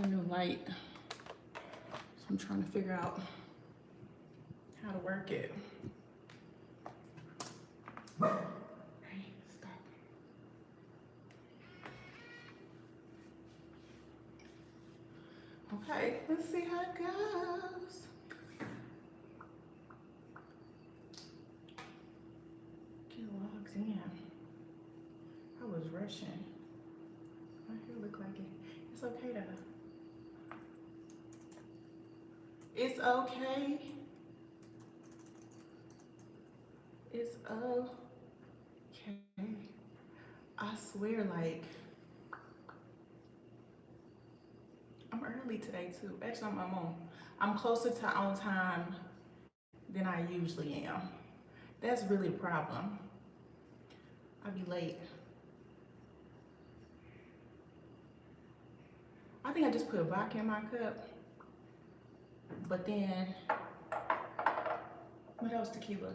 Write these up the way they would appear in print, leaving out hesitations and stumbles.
got a new light, so I'm trying to figure out how to work it. Okay, stop. Okay, let's see how it goes. Get logs in. I was rushing. My hair look like it. It's okay though. It's okay. It's okay. I swear, like, I'm early today too. Actually, I'm closer to on time than I usually am. That's really a problem. I'll be late. I think I just put vodka in my cup, but then, what else? Tequila.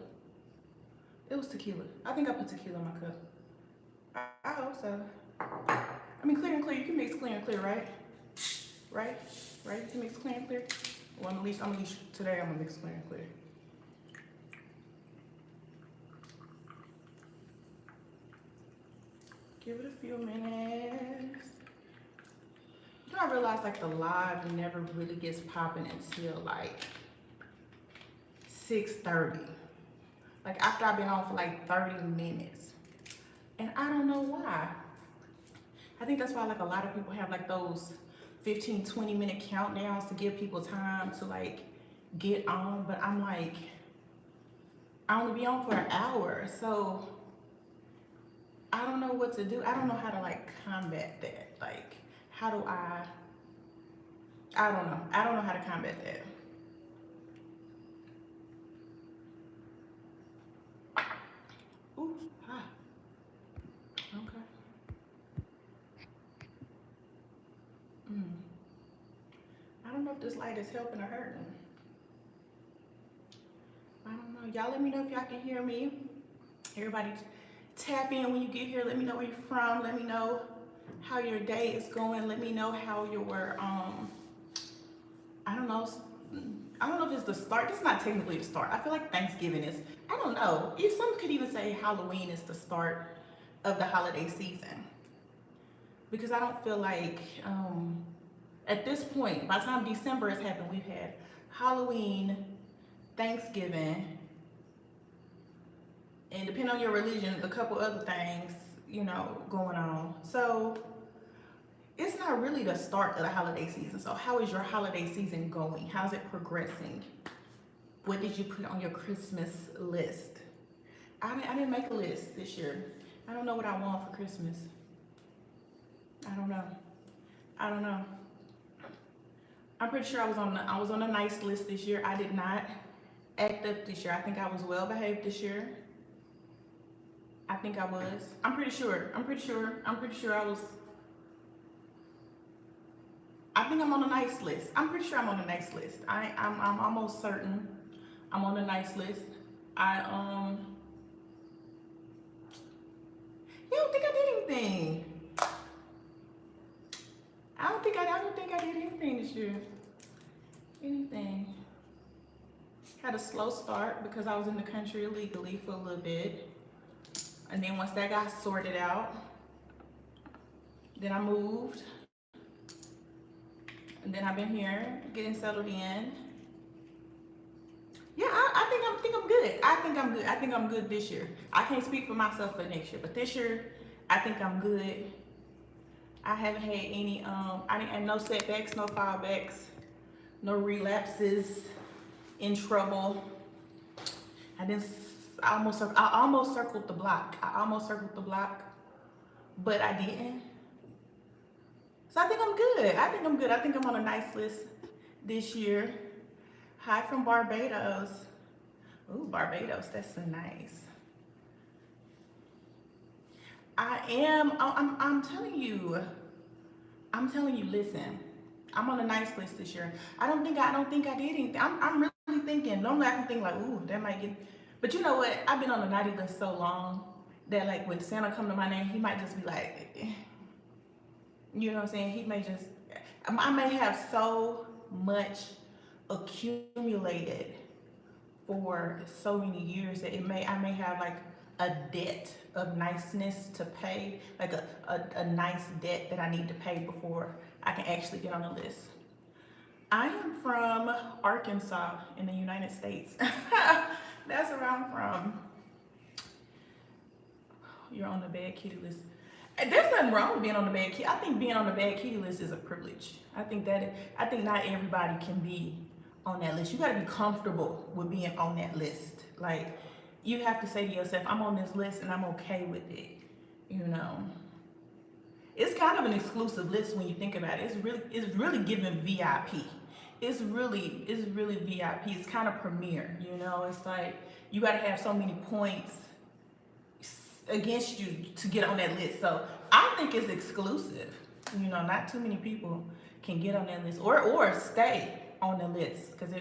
It was tequila. I think I put tequila in my cup. I hope so. I mean, clear and clear. You can mix clear and clear, right? Right? Right? You can mix clear and clear. Well, at least today I'm gonna mix clear and clear. Give it a few minutes. You know, I realized like the live never really gets popping until like 6:30. Like after I've been on for like 30 minutes. And I don't know why. I think that's why like a lot of people have like those 15, 20-minute countdowns to give people time to like get on. But I'm like, I only be on for an hour. So I don't know what to do. I don't know how to like combat that. Like, how do I don't know. I don't know how to combat that. Ooh, hi. Okay. I don't know if this light is helping or hurting. I don't know. Y'all let me know if y'all can hear me. Everybody tap in when you get here. Let me know where you're from. Let me know how your day is going. Let me know how your I don't know if it's the start. This is not technically the start. I feel like Thanksgiving is, I don't know. Some could even say Halloween is the start of the holiday season. Because I don't feel like, at this point, by the time December has happened, we've had Halloween, Thanksgiving, and depending on your religion, a couple other things, you know, going on. So it's not really the start of the holiday season. So how is your holiday season going? How's it progressing? What did you put on your Christmas list? I didn't make a list this year. I don't know what I want for Christmas. I don't know. I'm pretty sure I was on a nice list this year. I did not act up this year. I think I was well behaved this year. I think I was. I'm pretty sure I was. I think I'm on a nice list. I'm pretty sure I'm on a nice list. I'm almost certain I'm on a nice list. You don't think I did anything? I don't think I did anything this year. Anything. Had a slow start because I was in the country illegally for a little bit. And then once that got sorted out, then I moved. And then I've been here getting settled in. Yeah, I think I'm good. I think I'm good this year. I can't speak for myself for next year, but this year I think I'm good. I haven't had any I didn't have no setbacks, no fallbacks, no relapses, in trouble. I almost circled the block. But I didn't. So I think I'm good. I think I'm on a nice list this year. Hi from Barbados. Ooh, Barbados, that's so nice. I'm telling you, listen, I'm on a nice list this year. I don't think I did anything. I'm really thinking, normally I can think like, ooh, that might get, but you know what? I've been on the naughty list so long that like when Santa come to my name, he might just be like, you know what I'm saying? He may just, I may have so much accumulated for so many years that I may have like a debt of niceness to pay, like a nice debt that I need to pay before I can actually get on the list. I am from Arkansas in the United States. That's where I'm from. You're on the bad kitty list. There's nothing wrong with being on the bad kitty. I think being on the bad kitty list is a privilege. I think not everybody can be on that list. You got to be comfortable with being on that list. Like, you have to say to yourself, I'm on this list and I'm okay with it. You know, it's kind of an exclusive list when you think about it. It's really giving VIP. It's really VIP. It's kind of premier. You know, it's like you got to have so many points against you to get on that list. So I think it's exclusive. You know, not too many people can get on that list or stay on the list, because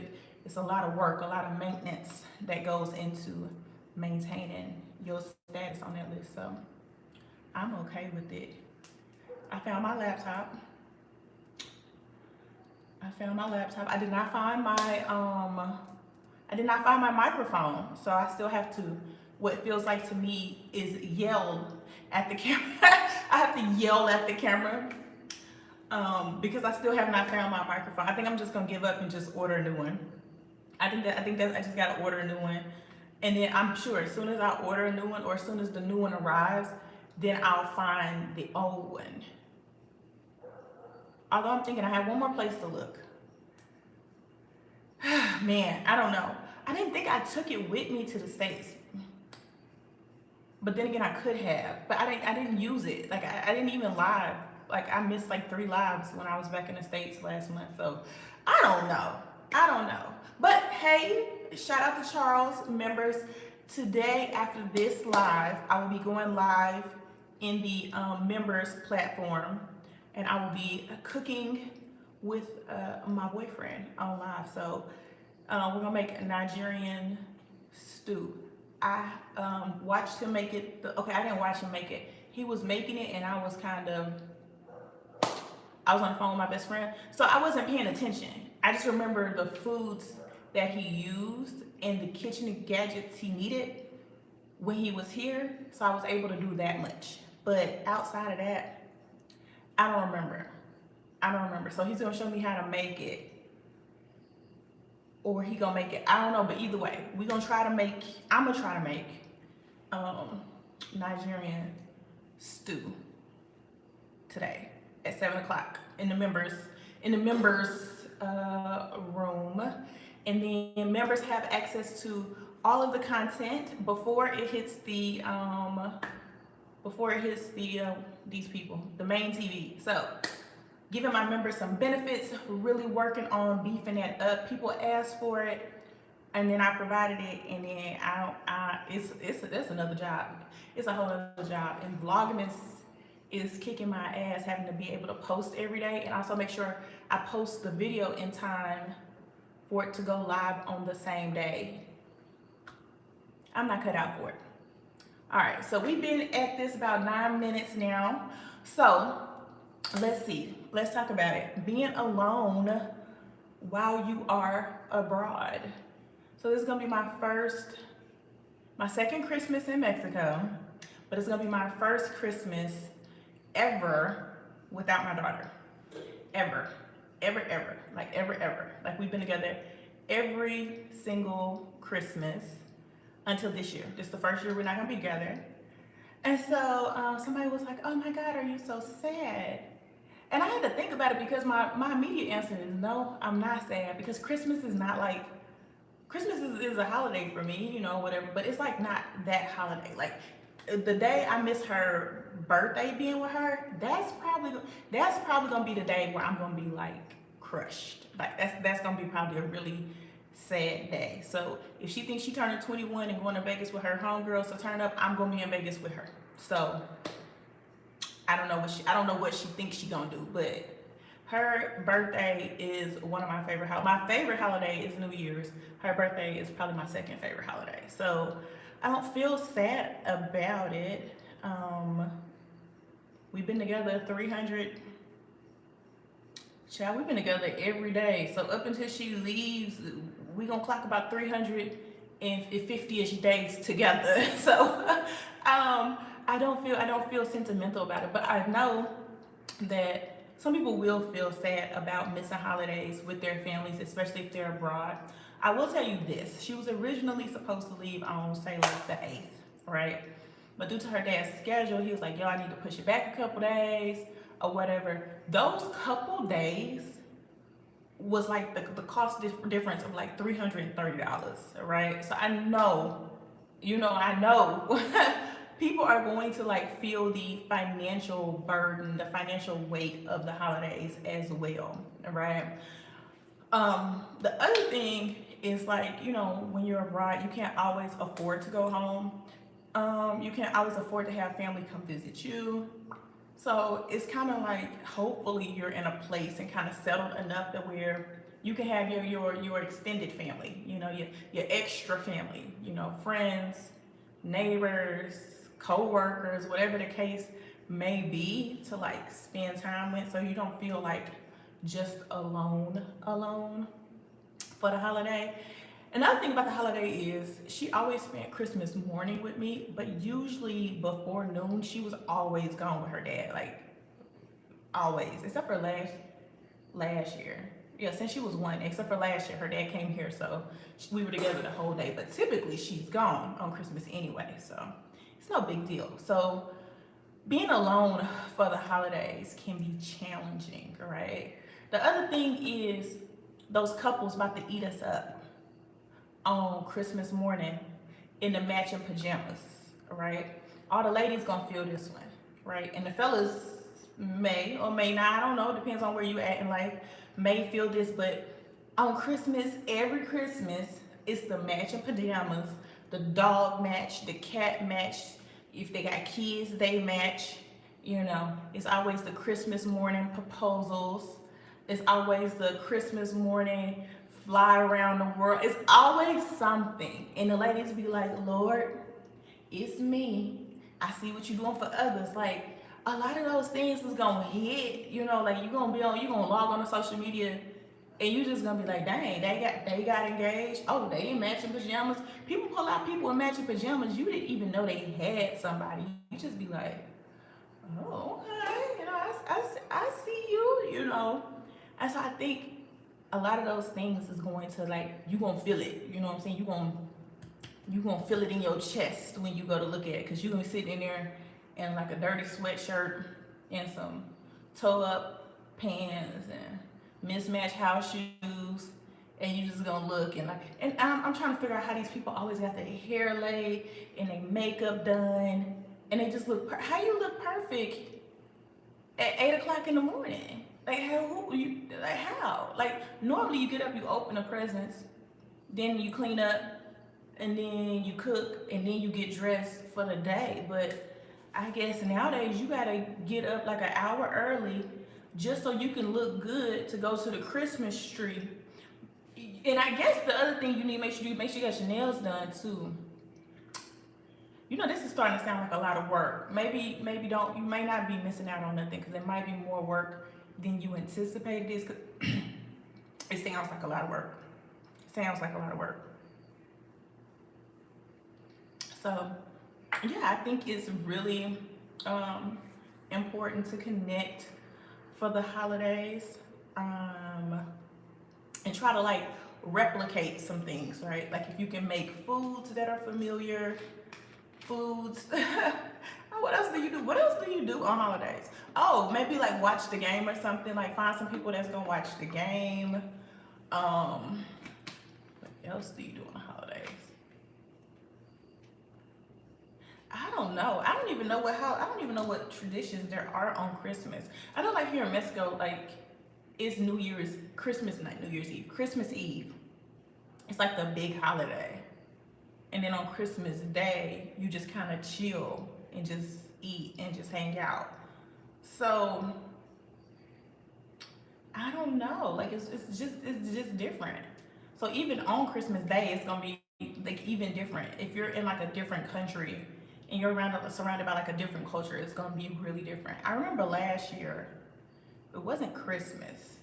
it's a lot of work, a lot of maintenance that goes into maintaining your status on that list. So I'm okay with it. I found my laptop. I did not find my microphone, so I still have to, what feels like to me is yell at the camera. I have to yell at the camera because I still have not found my microphone. I think I'm just gonna give up and just order a new one. I just gotta order a new one, and then I'm sure as soon as I order a new one, or as soon as the new one arrives, then I'll find the old one. Although I'm thinking I have one more place to look. Man, I don't know. I didn't think I took it with me to the States. But then again, I could have. But I didn't use it. Like, I didn't even live. Like, I missed like 3 lives when I was back in the States last month. So, I don't know. But hey, shout out to Charles members. Today, after this live, I will be going live in the members platform. And I will be cooking with my boyfriend on live. So we're gonna make a Nigerian stew. I watched him make it. Okay, I didn't watch him make it. He was making it, and I was on the phone with my best friend, so I wasn't paying attention. I just remember the foods that he used and the kitchen gadgets he needed when he was here, so I was able to do that much. But outside of that, I don't remember. So he's gonna show me how to make it, or he gonna make it. I don't know, but either way, I'm gonna try to make Nigerian stew today at 7 o'clock in the members room. And then members have access to all of the content before it hits the these people, the main TV. So giving my members some benefits, really working on beefing that up. People asked for it, and then I provided it, and then that's another job. It's a whole other job. And Vlogmas is kicking my ass, having to be able to post every day, and also make sure I post the video in time for it to go live on the same day. I'm not cut out for it. All right, so we've been at this about 9 minutes now. So let's see. Let's talk about it. Being alone while you are abroad. So this is gonna be my second Christmas in Mexico, but it's gonna be my first Christmas ever without my daughter. Ever. Like, we've been together every single Christmas until this year. This is the first year we're not gonna be together. And so somebody was like, oh my God, are you so sad? And I had to think about it, because my immediate answer is no, I'm not sad, because Christmas is not like, Christmas is a holiday for me, you know, whatever, but it's like not that holiday. Like, the day I miss her birthday being with her, that's probably gonna be the day where I'm gonna be like crushed. Like, that's gonna be probably a really sad day. So if she thinks she turning 21 and going to Vegas with her homegirls to turn up, I'm gonna be in Vegas with her. So I don't know what she thinks she gonna do, but her birthday is one of my favorite holidays. My favorite holiday is New Year's. Her birthday is probably my second favorite holiday. So I don't feel sad about it. We've been together Child, we've been together every day. So up until she leaves, we gonna clock about 350-ish days together. So I don't feel sentimental about it, but I know that some people will feel sad about missing holidays with their families, especially if they're abroad. I will tell you this: she was originally supposed to leave on, say, like the 8th, right? But due to her dad's schedule, he was like, yo, I need to push it back a couple days or whatever. Those couple days was like the cost difference of like $330, right? So I know, I know people are going to like feel the financial burden, the financial weight of the holidays as well, right? The other thing is like, when you're abroad, you can't always afford to go home. You can't always afford to have family come visit you. So it's kind of like, hopefully you're in a place and kind of settled enough that where you can have your extended family, your extra family, friends, neighbors, co-workers, whatever the case may be, to like spend time with, so you don't feel like just alone for the holiday. Another thing about the holiday is she always spent Christmas morning with me, but usually before noon she was always gone with her dad, like always, except for last year. Yeah, since she was 1, except for last year, her dad came here, so we were together the whole day. But typically she's gone on Christmas anyway, so it's no big deal. So being alone for the holidays can be challenging, right? The other thing is those couples about to eat us up on Christmas morning in the matching pajamas, right? All the ladies gonna feel this one, right? And the fellas may or may not, I don't know, depends on where you at in life, may feel this, but on Christmas, every Christmas, it's the matching pajamas, the dog match, the cat match. If they got kids, they match. It's always the Christmas morning proposals. It's always the Christmas morning fly around the world. It's always something. And the ladies be like, Lord, it's me. I see what you're doing for others. Like, a lot of those things is gonna hit, like you're gonna log on to social media and you just gonna be like, dang, they got engaged. Oh, they in matching pajamas. People pull out people in matching pajamas. You didn't even know they had somebody. You just be like, oh, okay, I see you, And so I think a lot of those things is going to, like, you gonna feel it. You know what I'm saying? You gonna feel it in your chest when you go to look at it, because you're gonna be sitting in there in like a dirty sweatshirt and some toe-up pants and mismatched house shoes, and you just gonna look and like, and I'm trying to figure out how these people always got their hair laid and their makeup done, and they just look. How you look perfect at 8 o'clock in the morning? Like how? Like normally you get up, you open the presents, then you clean up, and then you cook, and then you get dressed for the day. But I guess nowadays you gotta get up like an hour early just so you can look good to go to the Christmas tree. And I guess the other thing you need to make sure you got your nails done too. This is starting to sound like a lot of work. Maybe you may not be missing out on nothing, because it might be more work than you anticipated it is. It sounds like a lot of work. So yeah, I think it's really important to connect for the holidays, and try to like replicate some things, right? Like if you can make foods that are familiar, foods. What else do you do? What else do you do on holidays? Oh, maybe like watch the game or something. Like find some people that's gonna watch the game. What else do you do on holidays? I don't know. I don't even know what traditions there are on Christmas. I know like here in Mexico, like it's Christmas Eve. It's like the big holiday. And then on Christmas Day, you just kind of chill and just eat and just hang out. So I don't know. Like it's just different. So even on Christmas Day, it's gonna be like even different. If you're in like a different country and you're surrounded by like a different culture, it's gonna be really different. I remember last year, it wasn't Christmas.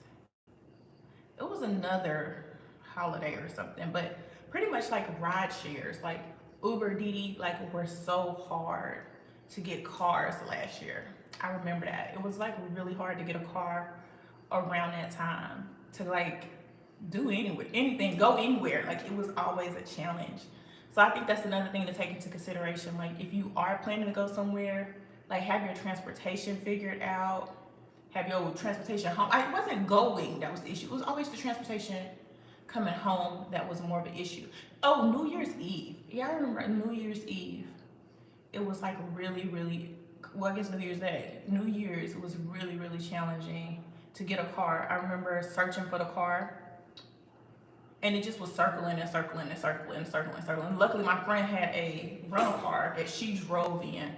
it was another holiday or something, but pretty much like ride shares, like Uber, Didi, like were so hard to get cars last year. I remember that. It was like really hard to get a car around that time to like do anywhere, anything, go anywhere. Like it was always a challenge. So I think that's another thing to take into consideration. Like if you are planning to go somewhere, like have your transportation figured out, have your transportation home. I wasn't going that was the issue. It was always the transportation coming home that was more of an issue. Oh, New Year's Eve. Yeah, I remember New Year's Eve. It was like really, really, well, I guess New Year's Day. New Year's, it was really, really challenging to get a car. I remember searching for the car and it just was circling and circling and circling and circling and circling. Luckily, my friend had a rental car that she drove in,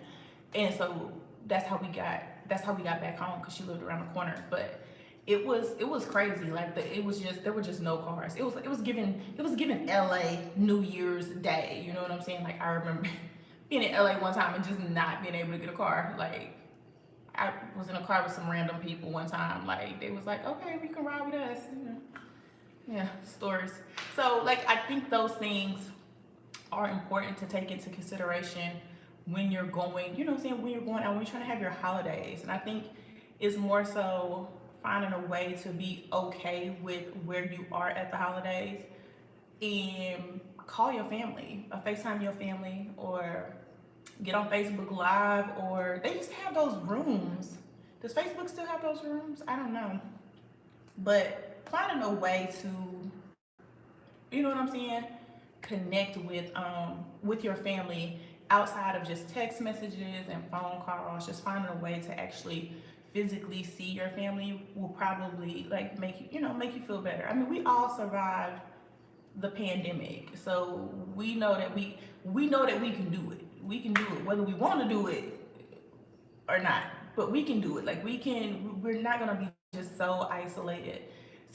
and so that's how we got back home because she lived around the corner. But it was crazy. Like it was just there were just no cars. It was given LA New Year's Day. You know what I'm saying? Like I remember being in LA one time and just not being able to get a car. Like I was in a car with some random people one time. Like they was like, okay, we can ride with us. You know. Yeah, stories. So like I think those things are important to take into consideration when you're going, you know what I'm saying, when you're going out, when you're trying to have your holidays. And I think it's more so finding a way to be okay with where you are at the holidays and call your family, or FaceTime your family, or get on Facebook Live, or they used to have those rooms. Does Facebook still have those rooms? I don't know. But finding a way to, you know what I'm saying, connect with your family outside of just text messages and phone calls, just finding a way to actually physically see your family will probably like make you feel better. I mean, we all survived the pandemic, so we know that we know that we can do it. We can do it whether we want to do it or not, but we can do it. Like we're not gonna be just so isolated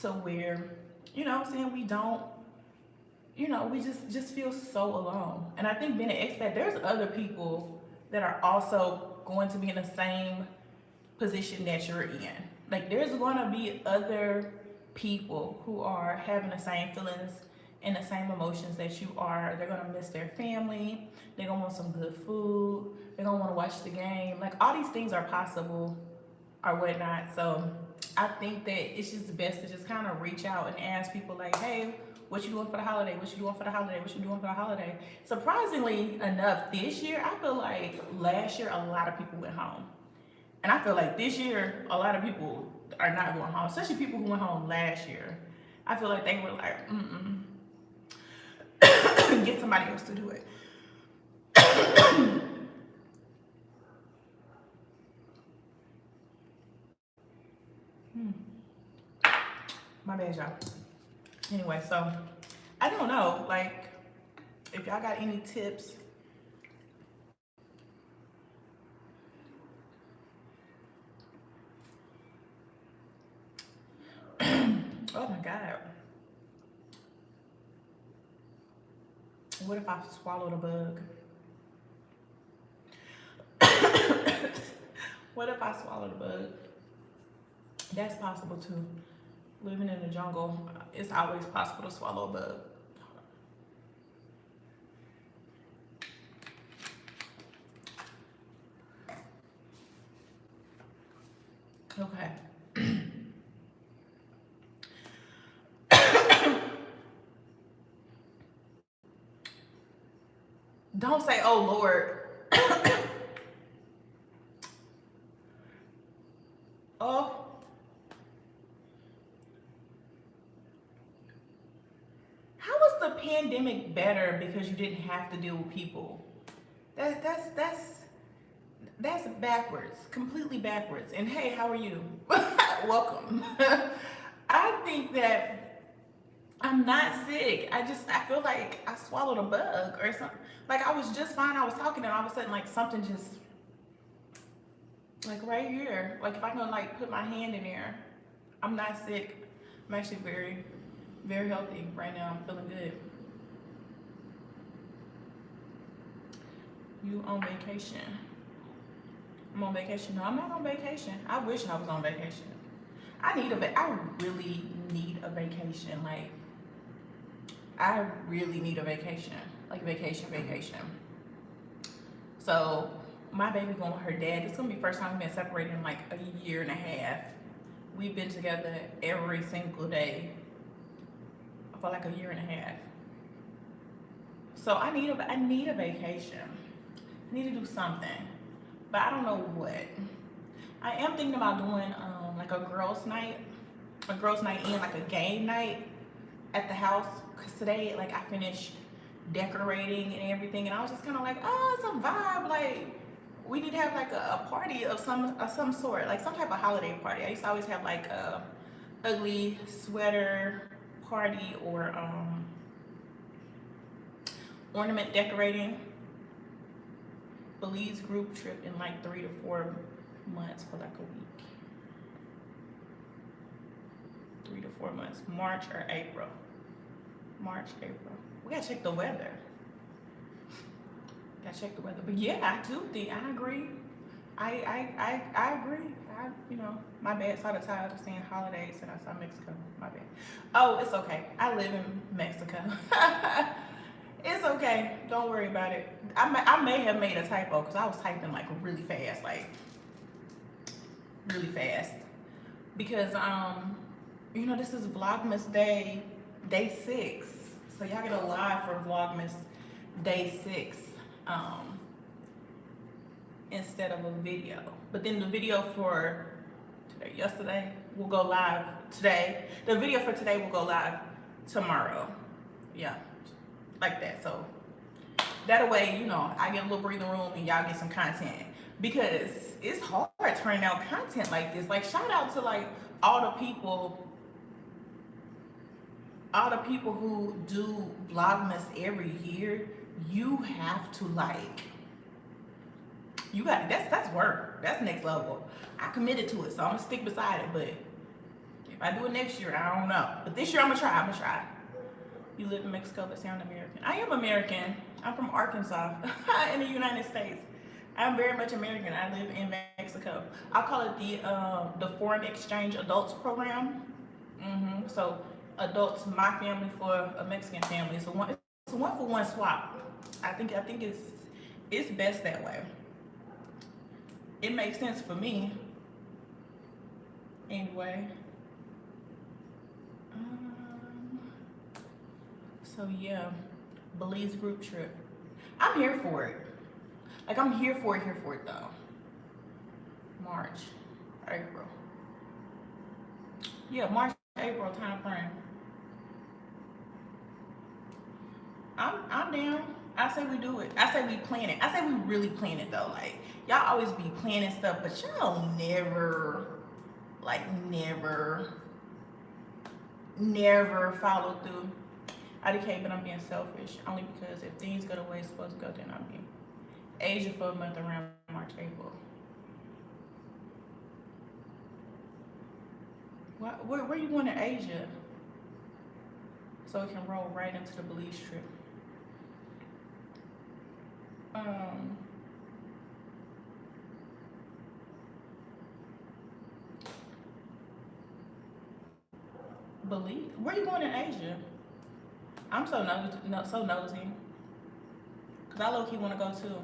to where, you know what I'm saying, we don't, you know, we just feel so alone. And I think being an expat, there's other people that are also going to be in the same position that you're in. Like there's gonna be other people who are having the same feelings and the same emotions that you are. They're gonna miss their family. They're gonna want some good food. They're gonna want to watch the game. Like all these things are possible or whatnot. So I think that it's just best to just kind of reach out and ask people like, hey, what you doing for the holiday? What you doing for the holiday? What you doing for the holiday? Surprisingly enough, this year, I feel like last year, a lot of people went home. And I feel like this year, a lot of people are not going home, especially people who went home last year. I feel like they were like, get somebody else to do it. My bad, y'all. Anyway, so I don't know, like, if y'all got any tips. Oh my God. What if I swallowed a bug? What if I swallowed a bug? That's possible too. Living in the jungle, it's always possible to swallow a bug. Okay. Don't say, oh Lord. Oh. How was the pandemic better because you didn't have to deal with people? That's backwards, completely backwards. And hey, how are you? Welcome. I think that I'm not sick. I feel like I swallowed a bug or something. Like I was just fine. I was talking and all of a sudden like something just like right here. Like if I can like put my hand in there, I'm not sick. I'm actually very, very healthy right now. I'm feeling good. You on vacation? I'm on vacation. No, I'm not on vacation. I wish I was on vacation. I really need a vacation. Like, I really need a vacation. Like, vacation. So my baby going with her dad. It's gonna be the first time we've been separated in like a year and a half. We've been together every single day for like a year and a half. So I need a vacation. I need to do something, but I don't know what. I am thinking about doing like a girls' night in, like a game night at the house. Cause today, like, I finished decorating and everything, and I was just kind of like, oh, it's a vibe. Like, we need to have like a party of some sort, like some type of holiday party. I used to always have like a ugly sweater party or ornament decorating. Belize group trip in like 3 to 4 months for like a week. 3 to 4 months, March or April. We gotta check the weather. But yeah, I do think I agree. I agree. You know, my bad. Saw the title saying holidays and I saw Mexico. My bad. Oh, it's okay. I live in Mexico. It's okay. Don't worry about it. I may have made a typo because I was typing like really fast, because you know, this is Vlogmas day 6, so y'all get a live for Vlogmas day 6 instead of a video. But then the video for yesterday will go live today. The video for today will go live tomorrow. Yeah, like that. So that way, you know, I get a little breathing room and y'all get some content, because it's hard turning out content like this. Like, shout out to like all the people who do Vlogmas every year. You have to like, you got, that's work. That's next level. I committed to it, so I'm gonna stick beside it. But if I do it next year, I don't know. But this year I'm gonna try. You live in Mexico but sound American. I am American. I'm from Arkansas in the United States. I'm very much American. I live in Mexico. I call it the Foreign Exchange Adults Program. So adults, my family for a Mexican family. It's a one for one swap. I think it's best that way. It makes sense for me. Anyway. So yeah, Belize group trip. I'm here for it. Like, I'm here for it though. March, April. Yeah, March, April time frame. I'm down. I say we do it. I say we plan it. I say we really plan it though. Like, y'all always be planning stuff, but y'all never follow through. IDK, but I'm being selfish. Only because if things go the way it's supposed to go, then I'll be Asia for a month around March, April. Where you going to Asia? So it can roll right into the Belize trip. Belize? Where you going in Asia? I'm so nosy. Cause I low-key want to go too.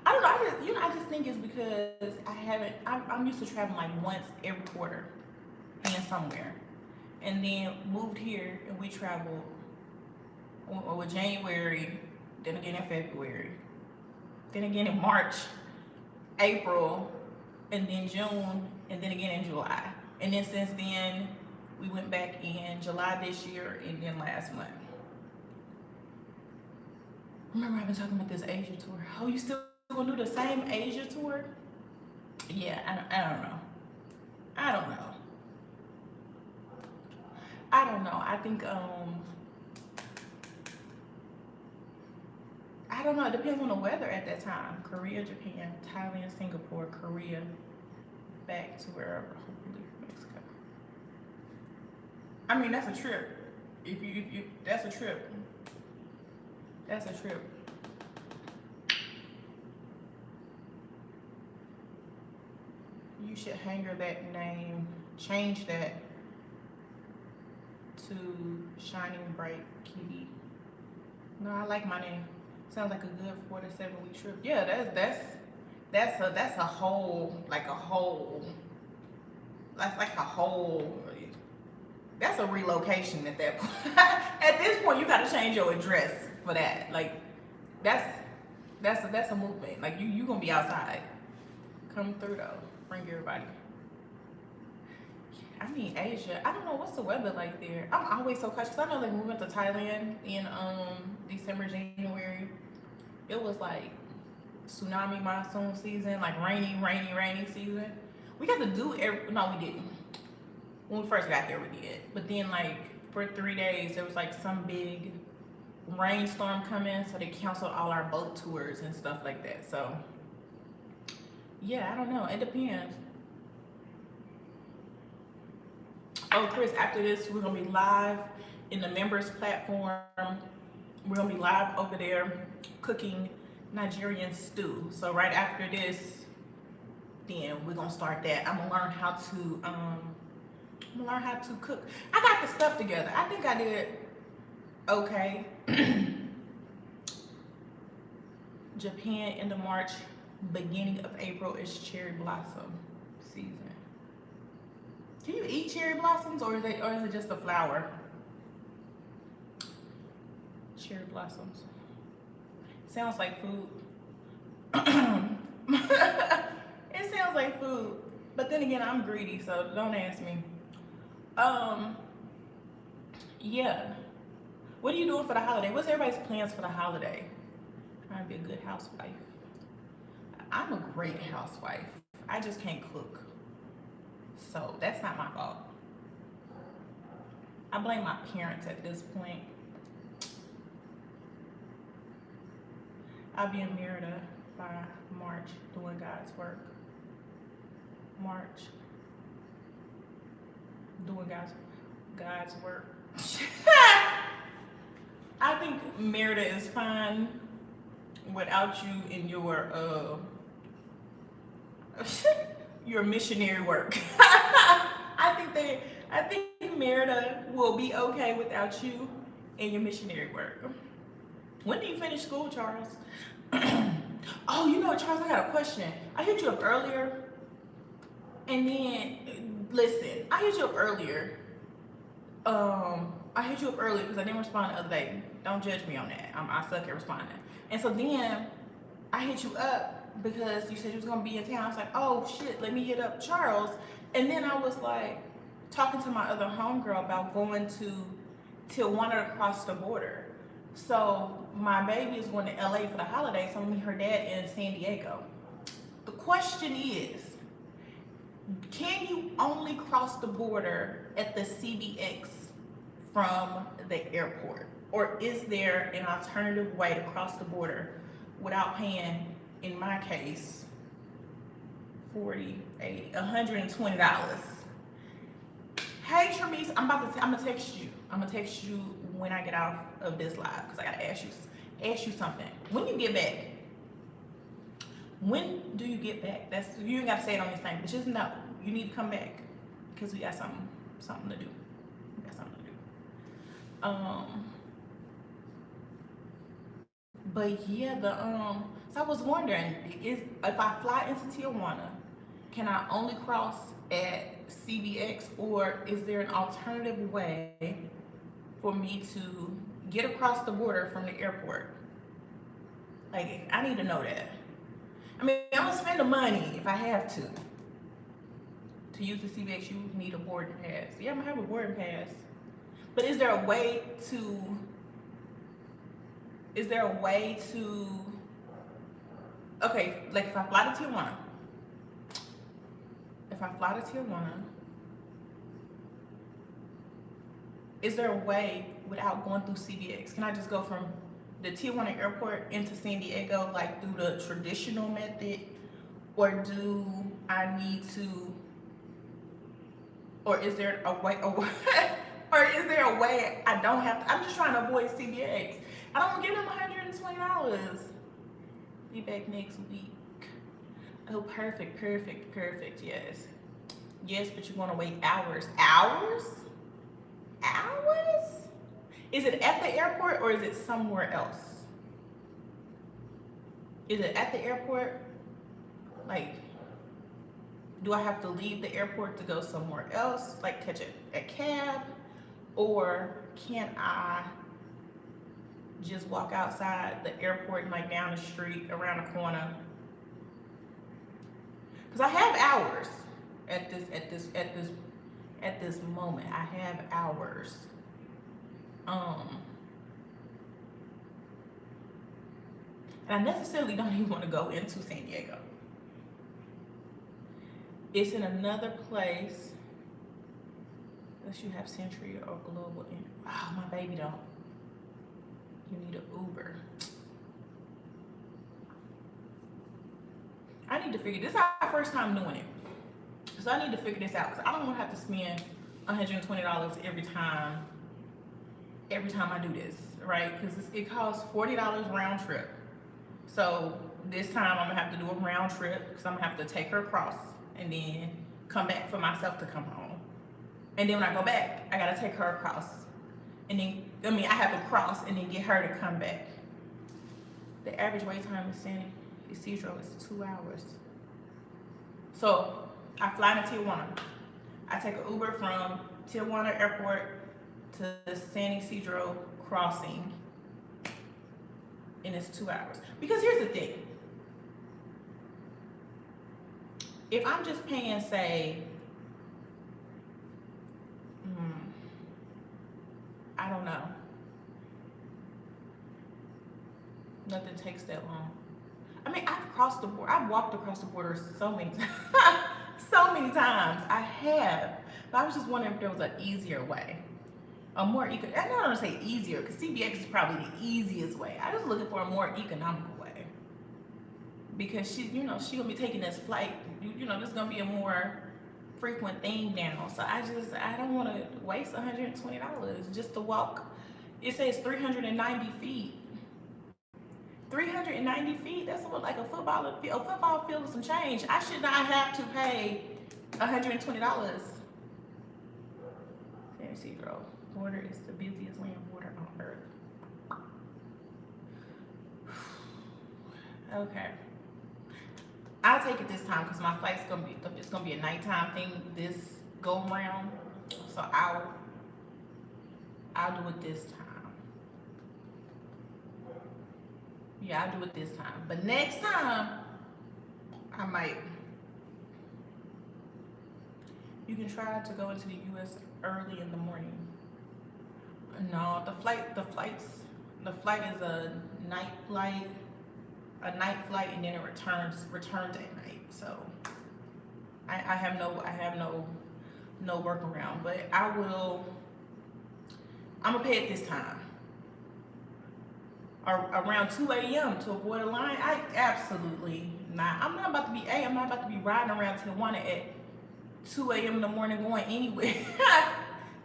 I don't know. I just think it's because I'm used to traveling like once every quarter, and somewhere, and then moved here and we traveled with January, then again in February, then again in March, April, and then June, and then again in July, and then since then we went back in July this year and then last month. Remember, I've been talking about this Asia tour. Oh, you still gonna do the same Asia tour? Yeah, I don't know. I don't know. I think I don't know. It depends on the weather at that time. Korea, Japan, Thailand, Singapore, Korea, back to wherever. Hopefully Mexico. I mean, that's a trip. If you that's a trip. That's a trip. You should hanger that name, change that to Shining Bright Kitty. No, I like my name. Sounds like a good 4 to 7 week trip. Yeah, that's a whole, like a whole, that's like a whole, that's a relocation at that point. At this point, you got to change your address for that. Like, that's a movement. Like you gonna be outside. Come through though. Bring everybody. I mean Asia. I don't know what's the weather like there. I'm always so cautious. I know like we went to Thailand in December, January. It was like tsunami monsoon season, like rainy season. We got to do no, we didn't. When we first got there, we did. But then like for 3 days, there was like some big rainstorm coming, so they canceled all our boat tours and stuff like that. So yeah, I don't know. It depends. Oh, Chris, after this, we're gonna be live in the members platform. We're gonna be live over there cooking Nigerian stew. So right after this, then we're gonna start that. I'm gonna learn how to cook. I got the stuff together. I think I did okay. Japan end of March, beginning of April is cherry blossom season. Can you eat cherry blossoms, or is it just a flower? Cherry blossoms. Sounds like food. It sounds like food. But then again, I'm greedy, so don't ask me. Yeah. What are you doing for the holiday? What's everybody's plans for the holiday? Trying to be a good housewife. I'm a great housewife. I just can't cook. So that's not my fault. I blame my parents at this point. I'll be in Merida by March doing God's work. March. Doing God's work. I think Merida is fine without you in your your missionary work. I think Merida will be okay without you and your missionary work. When do you finish school, Charles? Oh, you know what, Charles, I got a question. I hit you up earlier, and then listen, I hit you up earlier. I hit you up earlier because I didn't respond the other day. Don't judge me on that. I suck at responding. And so then I hit you up because you said you was gonna be in town. I was like, oh shit, let me hit up Charles. And then I was like talking to my other homegirl about going to Tijuana to cross the border. So my baby is going to LA for the holiday, so I'm gonna meet her dad in San Diego. The question is, can you only cross the border at the CBX from the airport? Or is there an alternative way to cross the border without paying, in my case, $40, $80, $120? Hey Tremise, I'm gonna text you. I'm gonna text you when I get off of this live because I gotta ask you something. When you get back, when do you get back? That's, you ain't gotta say it on this thing, but just know you need to come back because we got something to do. We got something to do. But yeah, so I was wondering, if I fly into Tijuana, can I only cross at CBX, or is there an alternative way for me to get across the border from the airport? Like, I need to know that. I mean, I'm gonna spend the money if I have to. To use the CBX, you need a boarding pass. Yeah, I'm gonna have a boarding pass. But is there a way to, okay, like if I fly to Tijuana, is there a way without going through CBX? Can I just go from the Tijuana airport into San Diego, like through the traditional method? Or do I need to, or is there a way, or is there a way I don't have to? I'm just trying to avoid CBX. I don't want to give them $120. Be back next week. Oh, perfect, perfect, perfect. Yes. Yes, but you're going to wait hours. Hours? Hours? Is it at the airport or is it somewhere else? Is it at the airport? Like, do I have to leave the airport to go somewhere else? Like catch a cab? Or can I just walk outside the airport and like down the street, around the corner? Because I have hours at this moment. I have hours. And I necessarily don't even want to go into San Diego. It's in another place. Unless you have Century or Global. Oh, my baby don't. You need an Uber. I need to figure this out. My first time doing it. So I need to figure this out because I don't want to have to spend $120 every time I do this, right? Because it costs $40 round trip. So this time I'm gonna have to do a round trip because I'm gonna have to take her across and then come back for myself to come home. And then when I go back, I gotta take her across. And then, I have to cross and then get her to come back. The average wait time in Isidro is 2 hours. So I fly to Tijuana. I take an Uber from Tijuana Airport to the San Isidro crossing, and it's 2 hours. Because here's the thing. If I'm just paying, say, I don't know. Nothing takes that long. I mean, I've crossed the border. I've walked across the border so many times. So many times. I have. But I was just wondering if there was an easier way. A more I don't want to say easier, because CBX is probably the easiest way. I was looking for a more economical way. Because she's gonna be taking this flight. This is gonna be a more frequent thing now. So I don't want to waste $120 just to walk. It says 390 feet. 390 feet, that's what, like a football field with some change. I should not have to pay $120. San Isidro border is the busiest land border on earth. Okay. I'll take it this time because my flight's it's gonna be a nighttime thing this go around. So I'll do it this time. Yeah, I'll do it this time. But next time, I might. You can try to go into the U.S. early in the morning. No, the flight is a night flight, and then it returns at night. So I have no workaround. But I'm gonna pay it this time. Around 2 a.m. to avoid a line? I absolutely not. I'm not about to be riding around Tijuana at 2 a.m. in the morning going anywhere.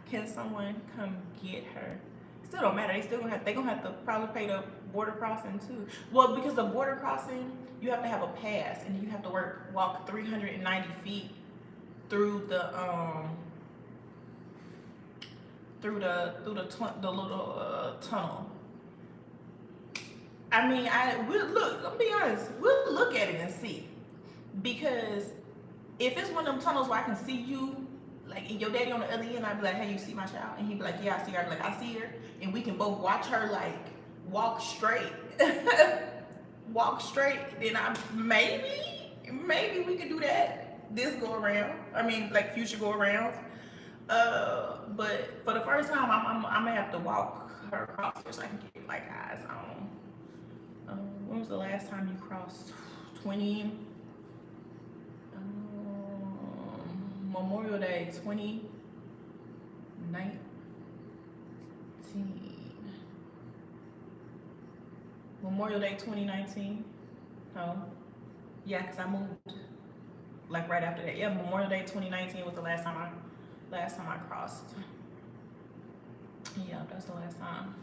Can someone come get her? Still don't matter. They gonna have to probably pay the border crossing too. Well, because the border crossing, you have to have a pass and you have to walk 390 feet through the little tunnel. I mean, let me be honest, we'll look at it and see. Because if it's one of them tunnels where I can see you, like, and your daddy on the other end, I'd be like, hey, you see my child? And he'd be like, yeah, I see her. I'd be like, I see her. And we can both watch her, like, walk straight. Walk straight. Then maybe we could do that this go around. I mean, like, future go arounds. But for the first time, I'm gonna have to walk her across here so I can get, like, eyes on. When was the last time you crossed? 20? Memorial Day 2019. Memorial Day 2019. No. Yeah, because I moved like right after that. Yeah, Memorial Day 2019 was the last time I crossed. Yeah, that's the last time.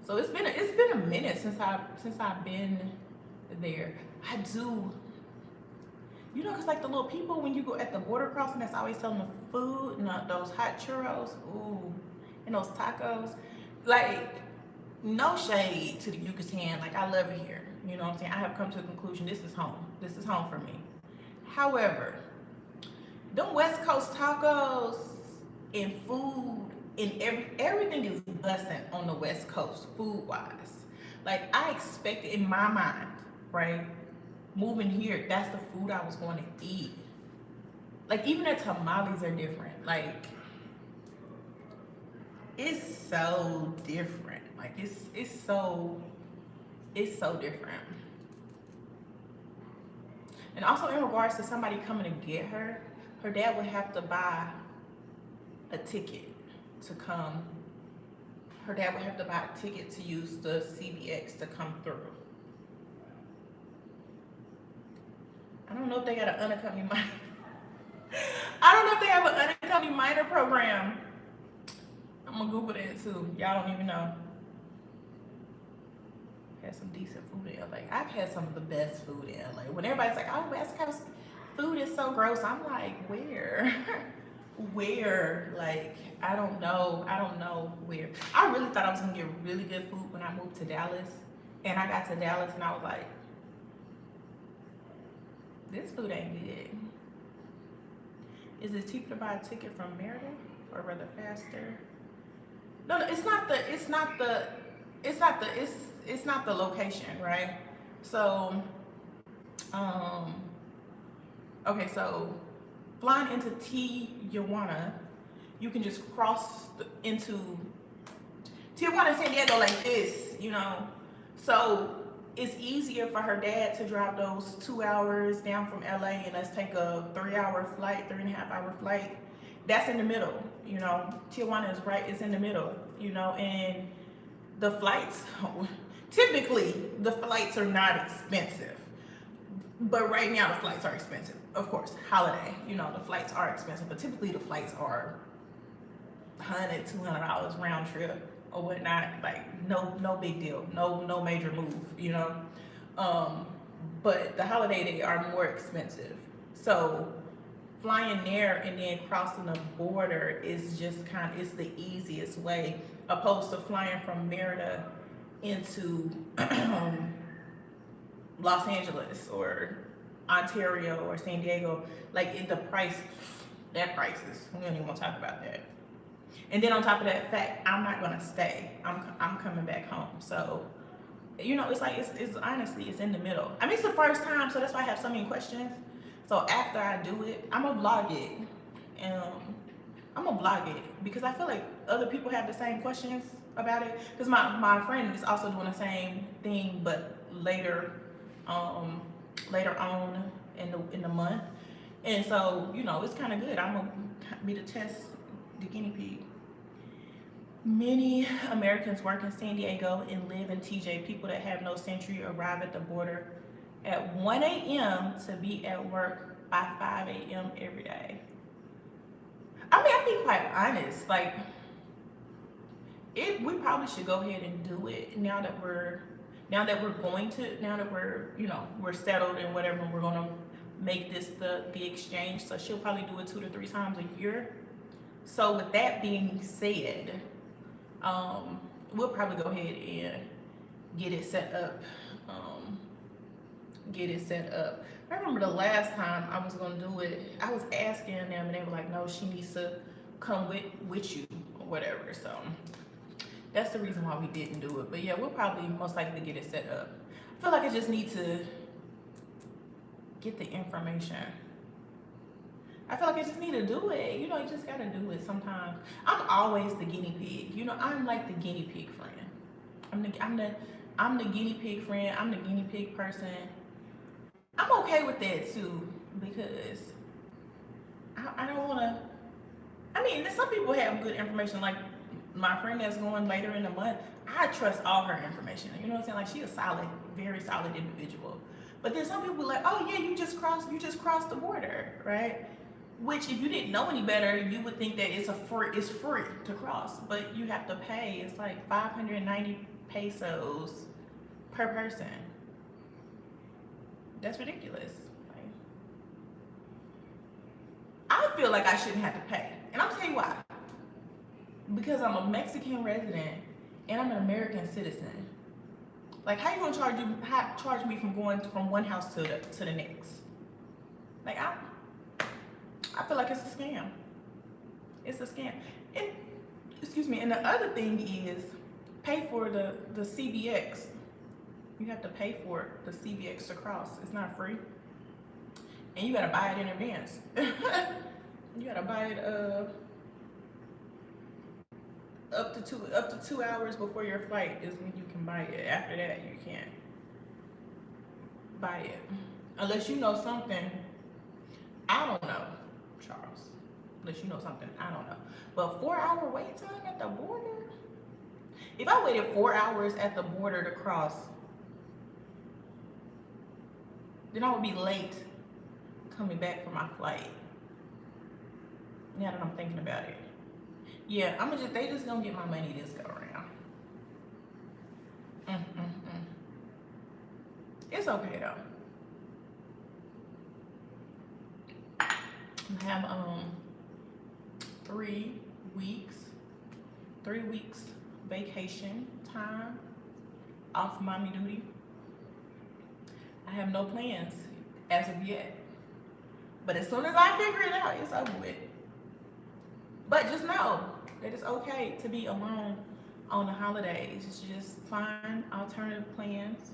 So it's been a minute since I've been there. You know, because like the little people, when you go at the border crossing, that's always selling the food and those hot churros, ooh, and those tacos. Like, no shade to the Yucatan. Like, I love it here. You know what I'm saying? I have come to the conclusion this is home. This is home for me. However, them West Coast tacos and food and everything is busting on the West Coast food wise. Like, I expected in my mind, right? Moving here, that's the food I was going to eat. Like, even the tamales are different. Like, it's so different. Like, it's so different. And also in regards to somebody coming to get her, her dad would have to buy a ticket to come. Her dad would have to buy a ticket to use the CBX to come through. I don't know if they got an unaccompanied minor. I don't know if they have an unaccompanied minor program. I'm gonna Google that too. Y'all don't even know. Had some decent food in LA. I've had some of the best food in LA. When everybody's like, oh, West Coast food is so gross, I'm like, where? Where? Like, I don't know where. I really thought I was gonna get really good food when I moved to Dallas. And I got to Dallas and I was like, this food ain't good. Is it cheaper to buy a ticket from Merida or rather faster? No, it's not the location, right? So, okay, so flying into Tijuana, you can just cross into Tijuana and San Diego like this, you know? So it's easier for her dad to drive those 2 hours down from LA and let's take a 3-hour flight, 3.5-hour flight. That's in the middle, you know. Tijuana is right, it's in the middle, you know, and the flights, typically the flights are not expensive. But right now the flights are expensive. Of course, holiday, you know, the flights are expensive, but typically the flights are $100, $200 round trip or whatnot. Like no big deal, no major move, you know. But the holiday they are more expensive. So flying there and then crossing the border is just it's the easiest way, opposed to flying from Merida into Los Angeles or Ontario or San Diego. Like that price is, we don't even want to talk about that. And then on top of that fact, I'm not gonna stay. I'm coming back home. So, you know, it's like it's honestly it's in the middle. I mean, it's the first time, so that's why I have so many questions. So after I do it, I'm gonna vlog it. I'm gonna vlog it because I feel like other people have the same questions about it. Because my friend is also doing the same thing, but later on in the month. And so, you know, it's kind of good. I'm gonna be the test, the guinea pig. Many Americans work in San Diego and live in TJ. People that have no century arrive at the border at 1 a.m. to be at work by 5 a.m. every day. I mean, I'll be quite honest, like, we probably should go ahead and do it now that we're settled and whatever, we're gonna make this the exchange. So she'll probably do it 2 to 3 times a year. So with that being said, we'll probably go ahead and get it set up. I remember the last time I was gonna do it, I was asking them and they were like, no, she needs to come with you or whatever. So that's the reason why we didn't do it. But yeah, we'll probably most likely get it set up. I feel like I just need to get the information. I feel like I just need to do it. You know, you just gotta do it sometimes. I'm always the guinea pig. You know, I'm like the guinea pig friend. I'm the guinea pig friend. I'm the guinea pig person. I'm okay with that too, because I don't wanna, I mean, some people have good information, like my friend that's going later in the month, I trust all her information. You know what I'm saying? Like, she's a solid, very solid individual. But then some people are like, oh yeah, you just crossed the border, right? Which, if you didn't know any better, you would think that it's free to cross, but you have to pay. It's like 590 pesos per person. That's ridiculous. Like, feel like I shouldn't have to pay. And I'm tell you why. Because I'm a Mexican resident and I'm an American citizen. Like, how you gonna charge me from going from one house to the next? Like, I feel like it's a scam. It's a scam. And excuse me. And the other thing is, pay for the CBX. You have to pay for the CBX to cross. It's not free, and you gotta buy it in advance. You gotta buy it up to 2 hours before your flight is when you can buy it. After that, you can't buy it unless you know something. I don't know, Charles. Unless you know something, I don't know. But 4-hour wait time at the border. If I waited 4 hours at the border to cross, then I would be late coming back for my flight. Now that I'm thinking about it. Yeah, they just gonna get my money this go around. It's okay though. I have 3 weeks vacation time off mommy duty. I have no plans as of yet, but as soon as I figure it out, it's over with. But just know that it's okay to be alone on the holidays. Just find alternative plans.